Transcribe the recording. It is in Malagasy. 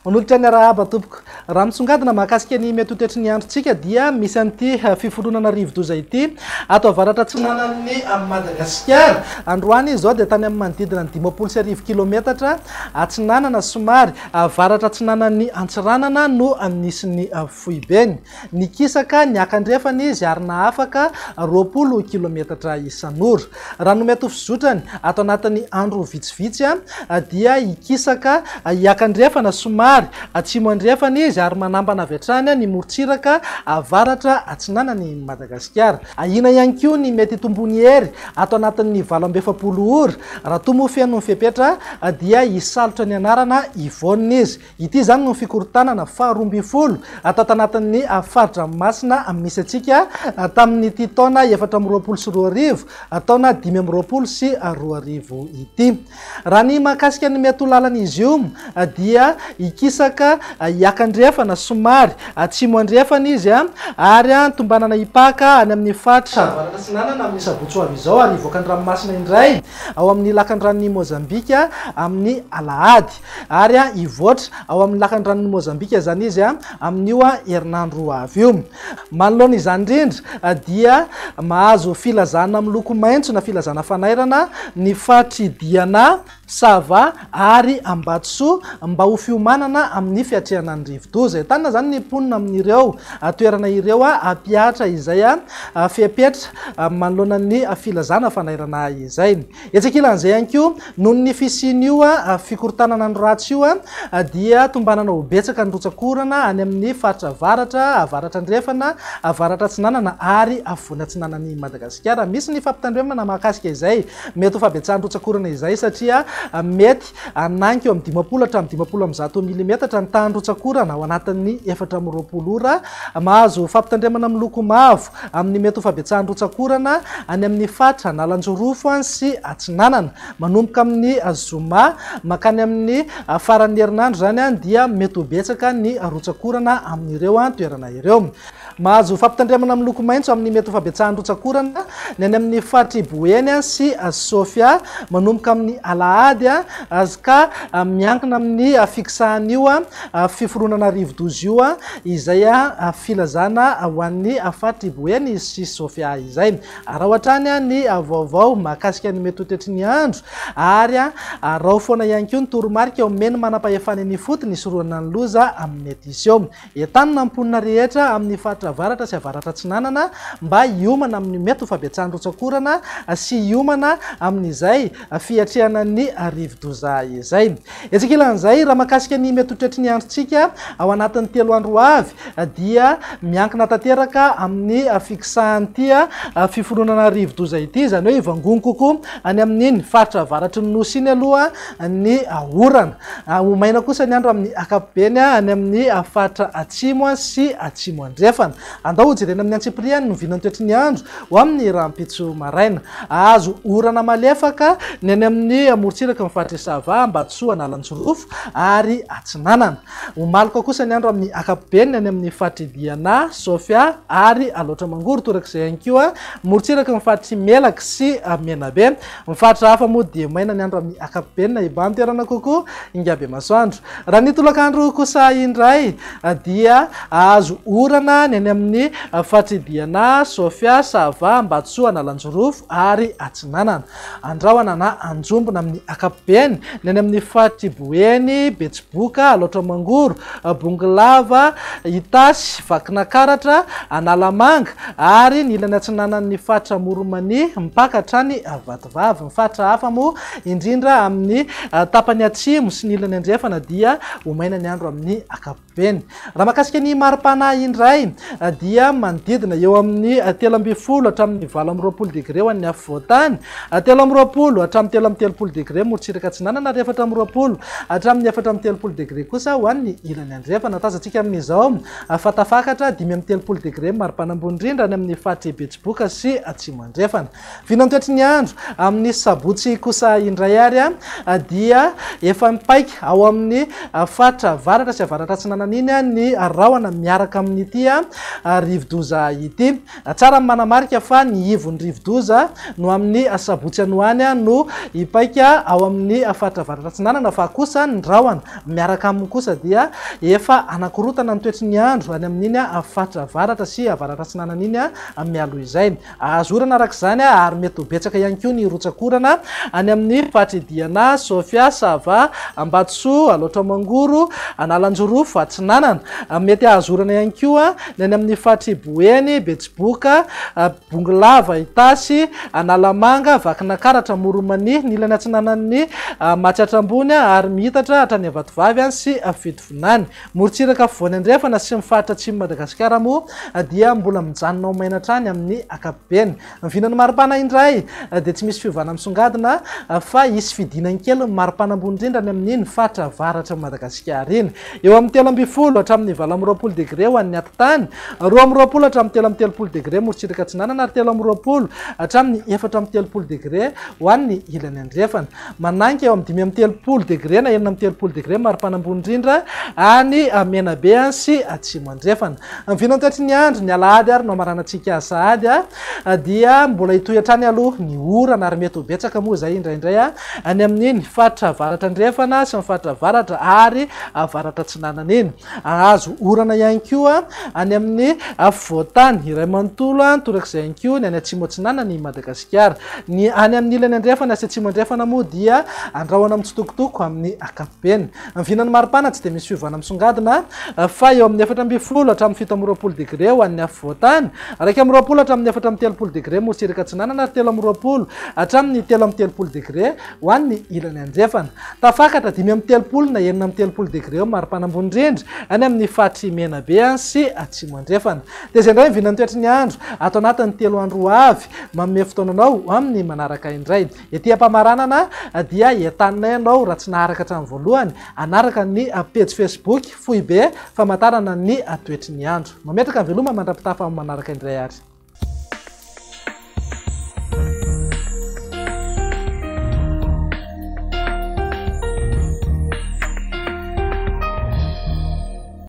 Onolotra ny arahaba tompoko. Raha misongadina mahakasika ny mety ho toetry ny androntsika dia misy an'ity fiforonana rivo-doza ity ato avaratra atsinanan'ny Madagasikara. Androany izao dia tany amin'ny manodidina ny 510 kilometatra atsinanana somary avaratra atsinanan'ny Antsiranana no nisy ny foibeny. Ny kisaka ny akandrefany izy ary nahafaka 20 kilometatra isan'ora. Raha no mety ho fizotrany ato anatin'ny andro vitsivitsy dia ikisaka iakandrefana somary atsimo andrefana izy ary manambana avy hatrany ny morontsiraka avaratra atsinanan'ny Madagasikara. Ahina ihany koa ny mety tombony hery ato anatin'ny 27 ora raha toa moa feno fepetra dia isalotra ny anarana Ivonne izy. Ity zany no fikorotanana faharoa ambin'ny folo ato anatin'ny faritra masina misy atsika tamin'ity taona 420 taona 520 ity. Raha ny mahakasika ny mety ho lalan'izy io dia ikisaka iakandrefana somary atsimo andrefana izy ary tombanana ipaka any amin'ny faritra avaratra atsinanana amin'ny Sabotsoava izao ary ivoaka ny ranomasina indray ao amin'ny lakan-dranon'ny Mozambika amin'ny Alahady ary ivoatra ao amin'ny lakan-dranon'ny Mozambika zany izy amin'io herinandro avy io. Manoloana izany indrindra dia mahazo filazana amin'ny loko maitso na filazana fanairana ny faritry Diana, Sava ary Ambatsoa mba ho fiomanana amin'ny fiatrehana ny rivo-doza. Entanina zany ny mponina amin'ireo toerana ireo ampiatra izay fepetra manoloana ny filazana fanairana izay. Etsekilan'izay ihany koa noho ny fisian'io fikorotanana ny ratsy io dia tombanana ho betsaka ny rotsakorana any amin'ny faritra avaratra andrefana, avaratra atsinanana ary afovoany atsinanan'ny Madagasikara. Misy ny fampitandremana mahakasika izay mety ho fabetsahany rotsakorana izay satria mety ananky eo amin'ny 50 hatramin'ny 50 milimetatra ny tahan'ny rotsakorana ao anatin'ny 420 ora. Mahazo fampitandremana amin'ny loko mavo amin'ny mety ho fabetsahany rotsakorana any amin'ny faritra Nalanjorofo sy Atsinanana manomboka amin'ny Zoma makany amin'ny faran'ny herinandro zany dia mety ho betsaka ny rotsakorana amin'ireo toerana ireo. Mahazo fampitandremana amin'ny loko maitso amin'ny mety ho fabetsahany rotsakorana ny any amin'ny faritry Boeny sy Sofia manomboka amin'ny Alahady ka miankina amin'ny fiksahan'io fiforonana rivo-doza io izay filazana ho an'ny faritry Boeny sy Sofia izay. Raha ohatrany ny vaovao mahakasika ny mety ho toetry ny andro ary raha foana ihany koa ny toromarika omeny manam-pahefana ny foty ny soroana ny loza amin'ny edisio. Entanina mponina rehetra amin'ny faritra avaratra sy avaratra atsinanana mba hiomana amin'ny mety ho fabetsahany rotsakorana sy hiomana amin'izay fiatrehana ny rivo-doza izay. Etsekilan'izay raha mahakasika ny mety ho toetry ny androntsika ao anatin'ny 3 andro avy dia miankina tanteraka amin'ny fiksahan'ity fiforonana rivo-doza ity, zany hoe ivangony kokoa any amin'iny faritra avaratry ny nosy iny aloha ny orana. Omaina kosa ny andro amin'ny akapobeny any amin'ny faritra atsimo sy atsimo andrefana. Andao ho jerena amin'ny Antsipriany no vinany toetry ny andro ho amin'ny rahampitso maraina. Azo orana malefaka ny any amin'ny morontsiraka amin'ny faritra Sava, Ambatsoa, Nalanjorofo ary Atsinanana. Omaliko kosa ny andro amin'ny akapobeny any amin'ny faritra Diana, Sofia ary Aloatra Mangoro torak'izay ihany koa morontsiraka amin'ny faritra Melaka sy Menabe. Ny faritra hafa moa dia maina ny andro amin'ny akapobeny na ibany toerana kokoa ingabe masoandro. Raha ny tolakandro kosa indray dia azo orana ny any amin'ny faritra Diana, Sofia, Sava, Ambatsoa, Nalanjorofo ary Atsinanana. Andrahoana na anjombona amin'ny akapobeny ny any amin'ny faritra Boeny, Betsiboka, Aloatra Mangoro, Bongolava, Itasy, Vakinakaratra, Analamanga ary ny ilany atsinanan'ny faritra Moromani mpaka hatrany Vatovavy. Ny faritra hafa moa indrindra amin'ny tapany atsimo sy ny ilany andrefana dia omaina ny andro amin'ny akapobeny. Raha mahakasika ny maripana indray dia manodidina eo amin'ny 13 hatramin'ny 20 degré ho an'ny afovoantany, 13 hatramin'ny 13 degré morontsiraka atsinanana ary 14 hatramin'ny 14 degré kosa ho an'ny ilany andrefana. andrefana tazatsika amin'izao fatafakatra 5 degré maripana-ambony indrindra any amin'ny fahatre Betsiboka sy atsimo andrefana. Vinantoetry ny andro amin'ny sabotsy kosa indray ary dia efa mipaika ao amin'ny fatra varatra sy avaratra atsinanana iny ny rahona miaraka amin'ity rivodoza ity. Tsara manamarika fa ny ivon'ny rivodoza no amin'ny sabotsy anoany no ipaika ao amin'ny fatra varatra atsinanana, fa kosa ny rahona miaraka aminy kosa dia efa anakorotana ny toetry ny andro any amin'iny fatra varatra sy avaratra atsinanana iny mialoha izay. Azorana arak'izany ary mety ho betsaka ihany koa ny rotsakorana any amin'ny fatra Diana, Sofia, Sava, Ambatsoa, Loatramangoro, Analanjorofo, Atsinanana. Mety azorana ihany koa ny any amin'ny fatra Boeny, Betsiboka, Bongolava, Itasy, Analamanga, Vakinakaratra, Moromani, ny ilany atsinanan'ny Matsiatrambony ary mihitatra hatrany Avatovavy sy Fitovinany. Morotsiraka voany andrefana sy ny fatra atsimo Madagasikara moa dia mbola mijanona maina hatrany amin'ny akapobeny. Vinany maripana indray dia tsy misy fiovana misongadina fa isy fidinany kely maripana-ambony indrindra any amin'iny fatra varatra Madagasikara iny. Eo amin'ny 13 hatramin'ny 20 degré ho an'ny atitany, 20 hatramin'ny 13 degré morotsiraka atsinanana ary 13 hatramin'ny 14 degré ho an'ny ilany andrefana. Mananka eo amin'ny 5 degré na 13 degré maripana-ambony indrindra any Menabe sy atsimo andrefana. Vinantoetry ny andro ny alahady ary no amaranantsika sahady dia mbola hitohy-hatrany aloha ny orana ary mety ho betsaka moa zay indraindray any amin'iny fatra varatra andrefana sy ny fatra varatra ary varatra atsinanana iny. Azo orana ihany koa any amin'ny afovoantany iray manontolo torak'izay ihany koa ny any atsimo atsinanana ny Madagasikara. Ny any amin'ny ilany andrefana sy atsimo andrefana moa dia andrahoana mitsitokotoko amin'ny akapobeny. Vinany maripana tsy dia misy fiovana misongadina fa eo amin'ny 14 hatramin'ny 17 degré ho an'ny afovoantany, 20 hatramin'ny 30 degré morotsiraka atsinanana ary 13 hatramin'ny 13 degré ho an'ny ilany andrefana. Tafakatra 5 na 9 degré maripana ambony indrindra any amin'ny fatry Menabe sy atsimo andrefana. Dia izay indray ny vinany toetry ny andro ato anatin'ny 3 andro avy manome fotoananao amin'ny manaraka indray. Ety am-pamaranana dia entanay ianao raha tsy naharaka hatramin'ny voalohany anaraka ny page Facebook Foibe famantarana ny toetry ny andro. Mametraka ny veloma mandrapitafa amin'ny manaraka indray ary.